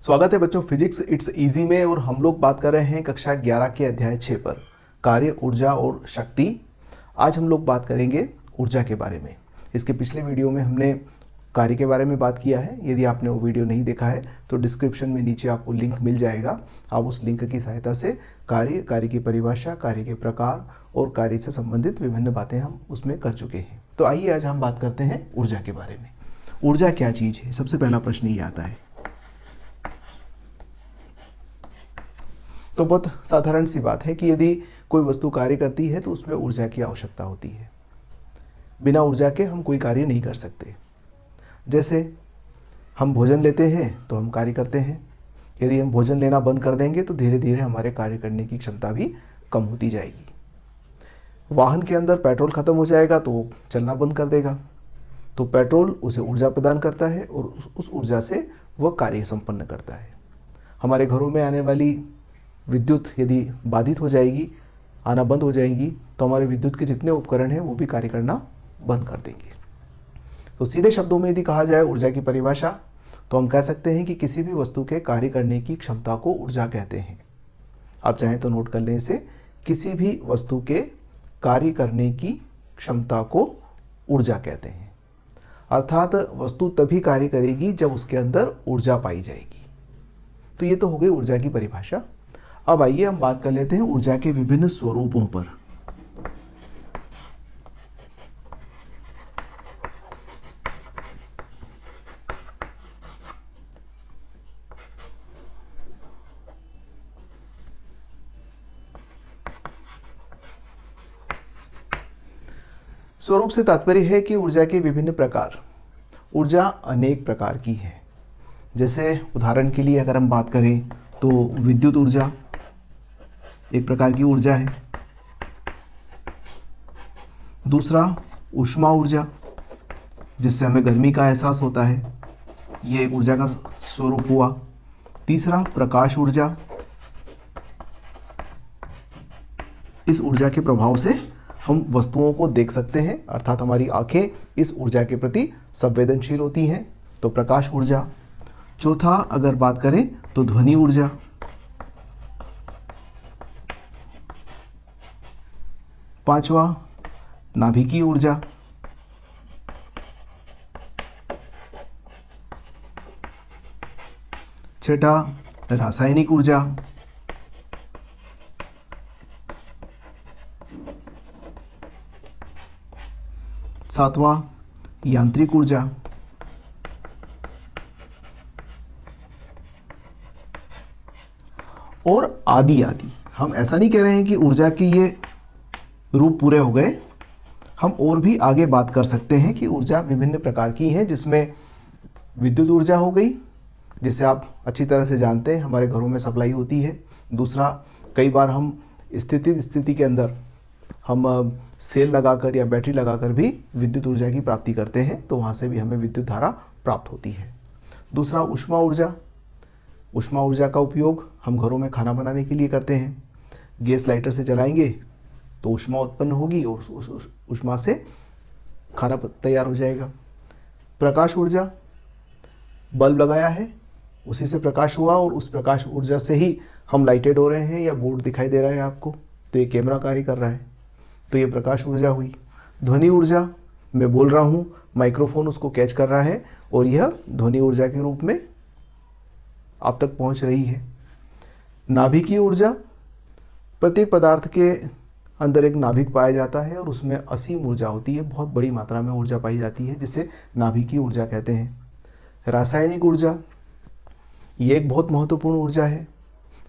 स्वागत है बच्चों फिजिक्स इट्स इजी में। और हम लोग बात कर रहे हैं कक्षा 11 के अध्याय 6 पर, कार्य, ऊर्जा और शक्ति। आज हम लोग बात करेंगे ऊर्जा के बारे में। इसके पिछले वीडियो में हमने कार्य के बारे में बात किया है। यदि आपने वो वीडियो नहीं देखा है तो डिस्क्रिप्शन में नीचे आपको लिंक मिल जाएगा। आप उस लिंक की सहायता से कार्य की परिभाषा, कार्य के प्रकार और कार्य से संबंधित विभिन्न बातें हम उसमें कर चुके हैं। तो आइए आज हम बात करते हैं ऊर्जा के बारे में। ऊर्जा क्या चीज़ है, सबसे पहला प्रश्न ये आता है। तो बहुत साधारण सी बात है कि यदि कोई वस्तु कार्य करती है तो उसमें ऊर्जा की आवश्यकता होती है। बिना ऊर्जा के हम कोई कार्य नहीं कर सकते। जैसे हम भोजन लेते हैं तो हम कार्य करते हैं। यदि हम भोजन लेना बंद कर देंगे तो धीरे धीरे हमारे कार्य करने की क्षमता भी कम होती जाएगी। वाहन के अंदर पेट्रोल खत्म हो जाएगा तो वो चलना बंद कर देगा। तो पेट्रोल उसे ऊर्जा प्रदान करता है और उस ऊर्जा से वह कार्य संपन्न करता है। हमारे घरों में आने वाली विद्युत यदि बाधित हो जाएगी, आना बंद हो जाएगी, तो हमारे विद्युत के जितने उपकरण हैं वो भी कार्य करना बंद कर देंगे। तो सीधे शब्दों में यदि कहा जाए ऊर्जा की परिभाषा, तो हम कह सकते हैं कि किसी भी वस्तु के कार्य करने की क्षमता को ऊर्जा कहते हैं। आप चाहें तो नोट कर लें इसे, किसी भी वस्तु के कार्य करने की क्षमता को ऊर्जा कहते हैं। अर्थात वस्तु तभी कार्य करेगी जब उसके अंदर ऊर्जा पाई जाएगी। तो ये तो हो गई ऊर्जा की परिभाषा। अब आइए हम बात कर लेते हैं ऊर्जा के विभिन्न स्वरूपों पर। स्वरूप से तात्पर्य है कि ऊर्जा के विभिन्न प्रकार। ऊर्जा अनेक प्रकार की है। जैसे उदाहरण के लिए अगर हम बात करें तो विद्युत ऊर्जा एक प्रकार की ऊर्जा है। दूसरा ऊष्मा ऊर्जा, जिससे हमें गर्मी का एहसास होता है, ये एक ऊर्जा का स्वरूप हुआ। तीसरा प्रकाश ऊर्जा, इस ऊर्जा के प्रभाव से हम वस्तुओं को देख सकते हैं, अर्थात हमारी आंखें इस ऊर्जा के प्रति संवेदनशील होती हैं, तो प्रकाश ऊर्जा। चौथा अगर बात करें तो ध्वनि ऊर्जा। पांचवा नाभिकीय ऊर्जा। छठा रासायनिक ऊर्जा। सातवां यांत्रिक ऊर्जा। और आदि आदि। हम ऐसा नहीं कह रहे हैं कि ऊर्जा की ये रूप पूरे हो गए। हम और भी आगे बात कर सकते हैं कि ऊर्जा विभिन्न प्रकार की है, जिसमें विद्युत ऊर्जा हो गई, जिसे आप अच्छी तरह से जानते हैं, हमारे घरों में सप्लाई होती है। दूसरा, कई बार हम स्थिति के अंदर हम सेल लगाकर या बैटरी लगाकर भी विद्युत ऊर्जा की प्राप्ति करते हैं, तो वहाँ से भी हमें विद्युत धारा प्राप्त होती है। दूसरा ऊष्मा ऊर्जा। ऊष्मा ऊर्जा का उपयोग हम घरों में खाना बनाने के लिए करते हैं। गैस लाइटर से जलाएंगे तो ऊष्मा उत्पन्न होगी और उस ऊष्मा से खाना तैयार हो जाएगा। प्रकाश ऊर्जा, बल्ब लगाया है, उसी से प्रकाश हुआ और उस प्रकाश ऊर्जा से ही हम लाइटेड हो रहे हैं, या बोर्ड दिखाई दे रहा है आपको, तो ये कैमरा कार्य कर रहा है, तो ये प्रकाश ऊर्जा हुई। ध्वनि ऊर्जा, मैं बोल रहा हूँ, माइक्रोफोन उसको कैच कर रहा है और यह ध्वनि ऊर्जा के रूप में आप तक पहुँच रही है। नाभिकीय ऊर्जा, प्रत्येक पदार्थ के अंदर एक नाभिक पाया जाता है और उसमें असीम ऊर्जा होती है, बहुत बड़ी मात्रा में ऊर्जा पाई जाती है, जिसे नाभिकीय ऊर्जा कहते हैं। रासायनिक ऊर्जा, ये एक बहुत महत्वपूर्ण ऊर्जा है।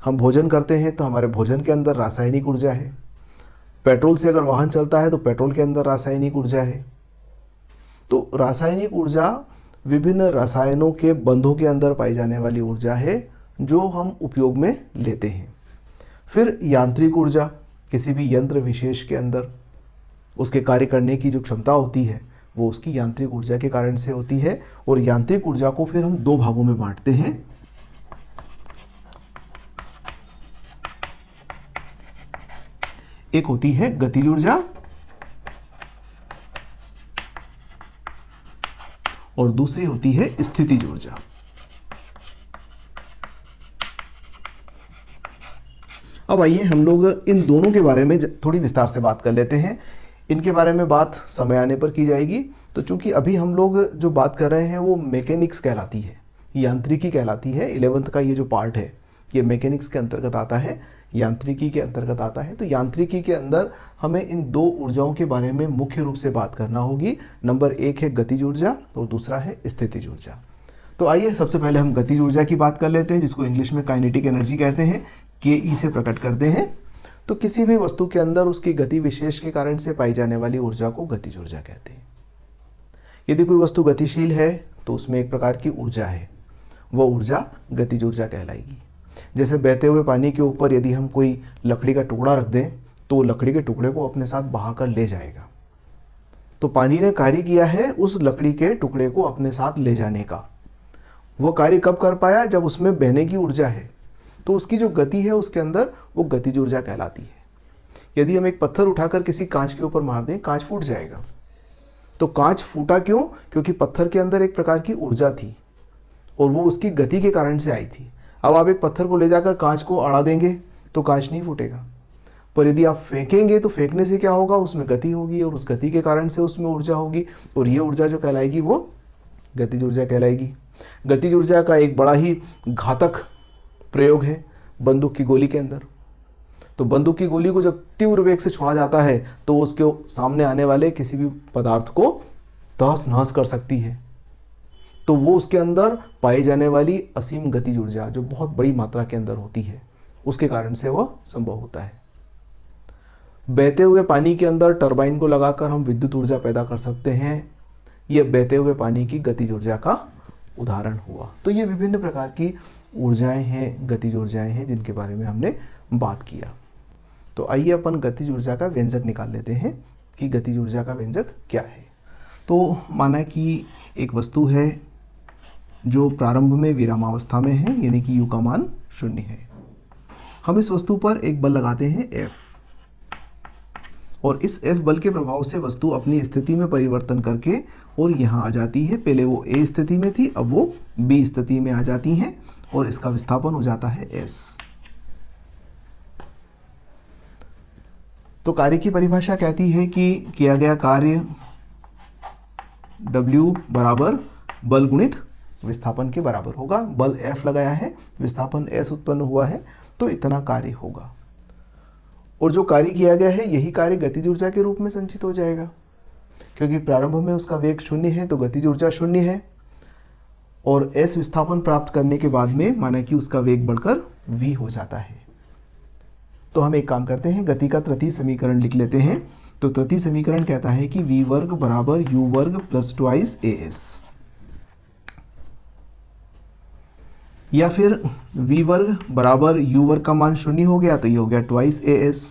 हम भोजन करते हैं तो हमारे भोजन के अंदर रासायनिक ऊर्जा है। पेट्रोल से अगर वाहन चलता है तो पेट्रोल के अंदर रासायनिक ऊर्जा है। तो रासायनिक ऊर्जा विभिन्न रसायनों के बंधों के अंदर पाई जाने वाली ऊर्जा है, जो हम उपयोग में लेते हैं। फिर यांत्रिक ऊर्जा, किसी भी यंत्र विशेष के अंदर उसके कार्य करने की जो क्षमता होती है वो उसकी यांत्रिक ऊर्जा के कारण से होती है। और यांत्रिक ऊर्जा को फिर हम दो भागों में बांटते हैं। एक होती है गतिज ऊर्जा और दूसरी होती है स्थितिज ऊर्जा। अब आइए हम लोग इन दोनों के बारे में थोड़ी विस्तार से बात कर लेते हैं। इनके बारे में बात समय आने पर की जाएगी। तो चूंकि अभी हम लोग जो बात कर रहे हैं वो मैकेनिक्स कहलाती है, यांत्रिकी कहलाती है। 11th का ये जो पार्ट है ये मैकेनिक्स के अंतर्गत आता है, यांत्रिकी के अंतर्गत आता है। तो यांत्रिकी के अंदर हमें इन दो ऊर्जाओं के बारे में मुख्य रूप से बात करना होगी। नंबर 1 है गतिज ऊर्जा और दूसरा है स्थितिज ऊर्जा। तो आइए सबसे पहले हम गतिज ऊर्जा की बात कर लेते हैं, जिसको इंग्लिश में काइनेटिक एनर्जी कहते हैं, के से प्रकट करते हैं। तो किसी भी वस्तु के अंदर उसकी गति विशेष के कारण से पाई जाने वाली ऊर्जा को गतिज ऊर्जा कहते हैं। यदि कोई वस्तु गतिशील है तो उसमें एक प्रकार की ऊर्जा है, वह ऊर्जा गतिज ऊर्जा कहलाएगी। जैसे बहते हुए पानी के ऊपर यदि हम कोई लकड़ी का टुकड़ा रख दें तो लकड़ी के टुकड़े को अपने साथ बहाकर ले जाएगा। तो पानी ने कार्य किया है उस लकड़ी के टुकड़े को अपने साथ ले जाने का। वो कार्य कब कर पाया? जब उसमें बहने की ऊर्जा है। तो उसकी जो गति है उसके अंदर वो गतिज ऊर्जा कहलाती है। यदि हम एक पत्थर उठाकर किसी कांच के ऊपर मार दें, कांच फूट जाएगा। तो कांच फूटा क्यों? क्योंकि पत्थर के अंदर एक प्रकार की ऊर्जा थी और वो उसकी गति के कारण से आई थी। अब आप एक पत्थर को ले जाकर कांच को अड़ा देंगे तो कांच नहीं फूटेगा, पर यदि आप फेंकेंगे तो फेंकने से क्या होगा? उसमें गति होगी और उस गति के कारण से उसमें ऊर्जा होगी और ये ऊर्जा जो कहलाएगी वो गतिज ऊर्जा कहलाएगी। गतिज ऊर्जा का एक बड़ा ही घातक प्रयोग है बंदूक की गोली के अंदर। तो बंदूक की गोली को जब तीव्र वेग से छोड़ा जाता है तो उसके सामने आने वाले किसी भी पदार्थ को तहस नहस कर सकती है। तो वो उसके अंदर पाई जाने वाली असीम गतिज ऊर्जा जो बहुत बड़ी मात्रा के अंदर होती है उसके कारण से वह संभव होता है। बहते हुए पानी के अंदर टरबाइन को लगाकर हम विद्युत ऊर्जा पैदा कर सकते हैं। यह बहते हुए पानी की गतिज ऊर्जा का उदाहरण हुआ। तो ये विभिन्न प्रकार की ऊर्जाएं हैं, गतिज ऊर्जाएं हैं, जिनके बारे में हमने बात किया। तो आइए अपन गतिज ऊर्जा का व्यंजक निकाल लेते हैं कि गतिज ऊर्जा का व्यंजक क्या है। तो माना कि एक वस्तु है जो प्रारंभ में विरामावस्था में है, यानी कि U का मान 0 है। हम इस वस्तु पर एक बल लगाते हैं F, और इस F बल के प्रभाव से वस्तु अपनी स्थिति में परिवर्तन करके और यहाँ आ जाती है। पहले वो A स्थिति में थी, अब वो B स्थिति में आ जाती हैं और इसका विस्थापन हो जाता है S। तो कार्य की परिभाषा कहती है कि किया गया कार्य W बराबर बल गुणित विस्थापन के बराबर होगा। बल F लगाया है, विस्थापन S उत्पन्न हुआ है, तो इतना कार्य होगा। और जो कार्य किया गया है यही कार्य गतिज ऊर्जा के रूप में संचित हो जाएगा, क्योंकि प्रारंभ में उसका वेग 0 है तो गतिज ऊर्जा 0 है, और S विस्थापन प्राप्त करने के बाद में माना कि उसका वेग बढ़कर V हो जाता है। तो हम एक काम करते हैं, गति का तृतीय समीकरण लिख लेते हैं। तो तृतीय समीकरण कहता है कि V वर्ग बराबर U वर्ग प्लस ट्वाइस AS, या फिर V वर्ग बराबर U वर्ग का मान 0 हो गया तो ये हो गया ट्वाइस AS।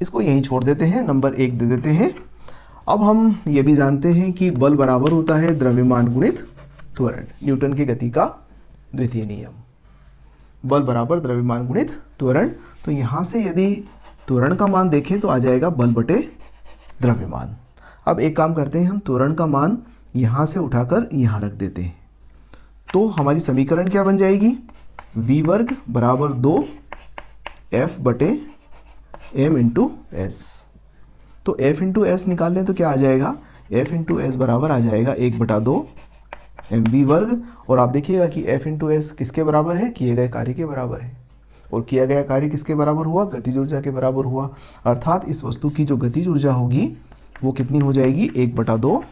इसको यहीं छोड़ देते हैं, नंबर 1 दे देते हैं। अब हम ये भी जानते हैं कि बल बराबर होता है द्रव्यमान गुणित त्वरण, न्यूटन की गति का द्वितीय नियम। बल बराबर द्रव्यमान गुणित त्वरण। तो यहाँ से यदि त्वरण का मान देखें तो आ जाएगा बल बटे द्रव्यमान। अब एक काम करते हैं, हम त्वरण का मान यहाँ से उठाकर यहाँ रख देते हैं। तो हमारी समीकरण क्या बन जाएगी? V वर्ग बराबर 2F बटे M इंटू S। तो F इंटू S निकाल लें तो क्या आ जाएगा? F इंटू S बराबर आ जाएगा 1/2 mv वर्ग। और आप देखिएगा कि F इंटू S किसके बराबर है? किए गए कार्य के बराबर है। और किया गया कार्य किसके बराबर हुआ? गतिज ऊर्जा के बराबर हुआ। अर्थात इस वस्तु की जो गतिज ऊर्जा होगी वो कितनी हो जाएगी? 1/2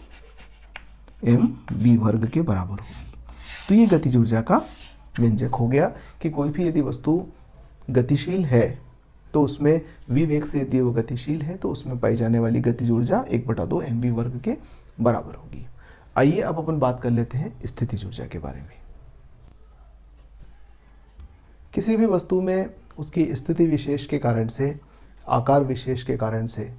mv वर्ग के बराबर होगी। तो ये गतिज ऊर्जा का व्यंजक हो गया कि कोई भी यदि वस्तु गतिशील है तो उसमें v वेग से यदि वो गतिशील है तो उसमें पाई जाने वाली गतिज ऊर्जा 1/2 mv वर्ग के बराबर होगी। आइए अब अपन बात कर लेते हैं स्थितिज ऊर्जा के बारे में। किसी भी वस्तु में उसकी स्थिति विशेष के कारण से, आकार विशेष के कारण से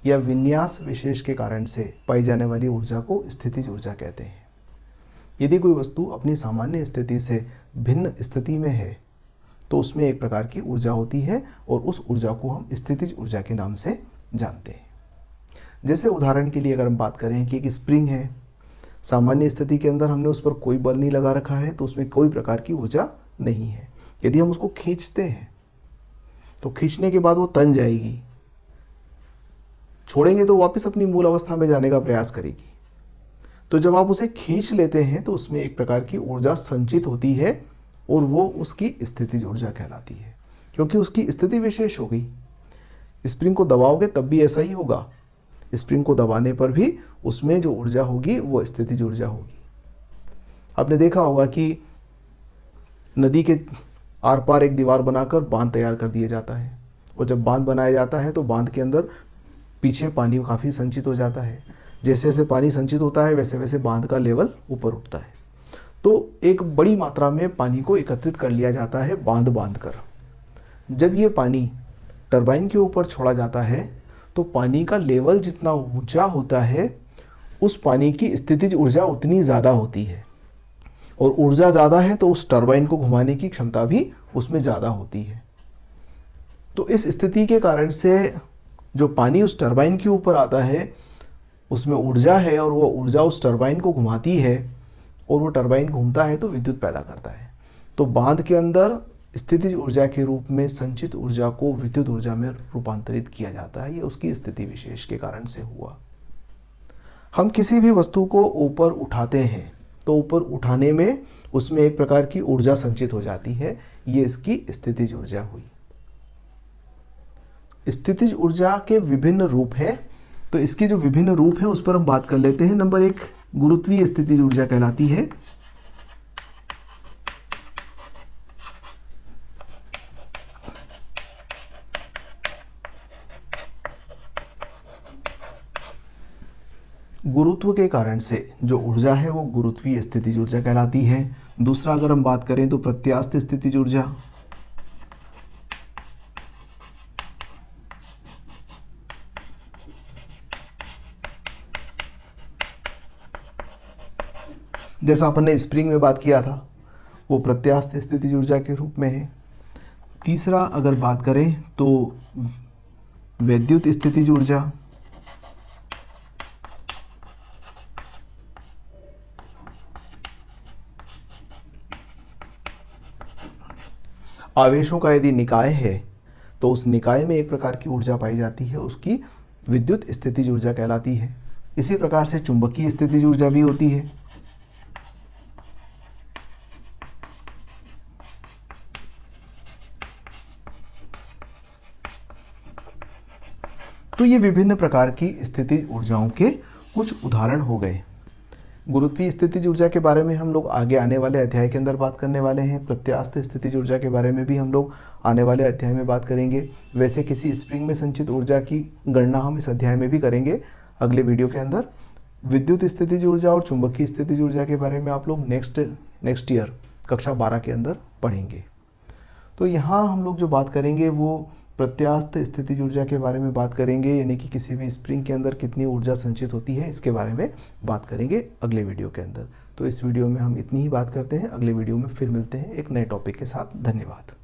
या विन्यास विशेष के कारण से पाई जाने वाली ऊर्जा को स्थितिज ऊर्जा कहते हैं। यदि कोई वस्तु अपनी सामान्य स्थिति से भिन्न स्थिति में है तो उसमें एक प्रकार की ऊर्जा होती है और उस ऊर्जा को हम स्थितिज ऊर्जा के नाम से जानते हैं। जैसे उदाहरण के लिए अगर हम बात करें कि एक स्प्रिंग है, सामान्य स्थिति के अंदर हमने उस पर कोई बल नहीं लगा रखा है तो उसमें कोई प्रकार की ऊर्जा नहीं है। यदि हम उसको खींचते हैं तो खींचने के बाद वो तन जाएगी, छोड़ेंगे तो वापस अपनी मूल अवस्था में जाने का प्रयास करेगी। तो जब आप उसे खींच लेते हैं तो उसमें एक प्रकार की ऊर्जा संचित होती है और वो उसकी स्थितिज ऊर्जा कहलाती है, क्योंकि उसकी स्थिति विशेष हो गई। स्प्रिंग को दबाओगे तब भी ऐसा ही होगा, स्प्रिंग को दबाने पर भी उसमें जो ऊर्जा होगी वो स्थितिज ऊर्जा होगी। आपने देखा होगा कि नदी के आर पार एक दीवार बनाकर बांध तैयार कर दिया जाता है, और जब बांध बनाया जाता है तो बांध के अंदर पीछे पानी काफ़ी संचित हो जाता है। जैसे जैसे पानी संचित होता है वैसे वैसे बांध का लेवल ऊपर उठता है। तो एक बड़ी मात्रा में पानी को एकत्रित कर लिया जाता है बांध बांध कर। जब ये पानी टरबाइन के ऊपर छोड़ा जाता है तो पानी का लेवल जितना ऊंचा होता है उस पानी की स्थितिज ऊर्जा उतनी ज़्यादा होती है, और ऊर्जा ज़्यादा है तो उस टरबाइन को घुमाने की क्षमता भी उसमें ज़्यादा होती है। तो इस स्थिति के कारण से जो पानी उस टरबाइन के ऊपर आता है उसमें ऊर्जा है, और वो ऊर्जा उस टरबाइन को घुमाती है, और वो टरबाइन घूमता है तो विद्युत पैदा करता है। तो बांध के अंदर स्थितिज ऊर्जा के रूप में संचित ऊर्जा को विद्युत ऊर्जा में रूपांतरित किया जाता है। ये उसकी स्थिति विशेष के कारण से हुआ। हम किसी भी वस्तु को ऊपर उठाते हैं तो ऊपर उठाने में उसमें एक प्रकार की ऊर्जा संचित हो जाती है, ये इसकी स्थितिज ऊर्जा हुई। स्थितिज ऊर्जा के विभिन्न रूप हैं, तो इसके जो विभिन्न रूप हैं उस पर हम बात कर लेते हैं। नंबर 1 गुरुत्वीय स्थितिज ऊर्जा कहलाती है। गुरुत्व के कारण से जो ऊर्जा है वो गुरुत्वीय स्थितिज ऊर्जा कहलाती है। दूसरा अगर हम बात करें तो प्रत्यास्थ स्थितिज ऊर्जा, जैसा अपन ने स्प्रिंग में बात किया था वो प्रत्यास्थ स्थितिज ऊर्जा के रूप में है। तीसरा अगर बात करें तो वैद्युत स्थितिज ऊर्जा, आवेशों का यदि निकाय है तो उस निकाय में एक प्रकार की ऊर्जा पाई जाती है, उसकी विद्युत स्थितिज ऊर्जा कहलाती है। इसी प्रकार से चुंबकीय स्थितिज ऊर्जा भी होती है। तो ये विभिन्न प्रकार की स्थितिज ऊर्जाओं के कुछ उदाहरण हो गए। गुरुत्वीय स्थितिज ऊर्जा के बारे में हम लोग आगे आने वाले अध्याय के अंदर बात करने वाले हैं। प्रत्यास्थ स्थितिज ऊर्जा के बारे में भी हम लोग आने वाले अध्याय में बात करेंगे। वैसे किसी स्प्रिंग में संचित ऊर्जा की गणना हम इस अध्याय में भी करेंगे अगले वीडियो के अंदर। विद्युत स्थितिज ऊर्जा और चुंबकीय स्थितिज ऊर्जा के बारे में आप लोग नेक्स्ट ईयर कक्षा 12 के अंदर पढ़ेंगे। तो यहाँ हम लोग जो बात करेंगे वो प्रत्यास्थ स्थितिज ऊर्जा के बारे में बात करेंगे, यानी कि किसी भी स्प्रिंग के अंदर कितनी ऊर्जा संचित होती है इसके बारे में बात करेंगे अगले वीडियो के अंदर। तो इस वीडियो में हम इतनी ही बात करते हैं, अगले वीडियो में फिर मिलते हैं एक नए टॉपिक के साथ। धन्यवाद।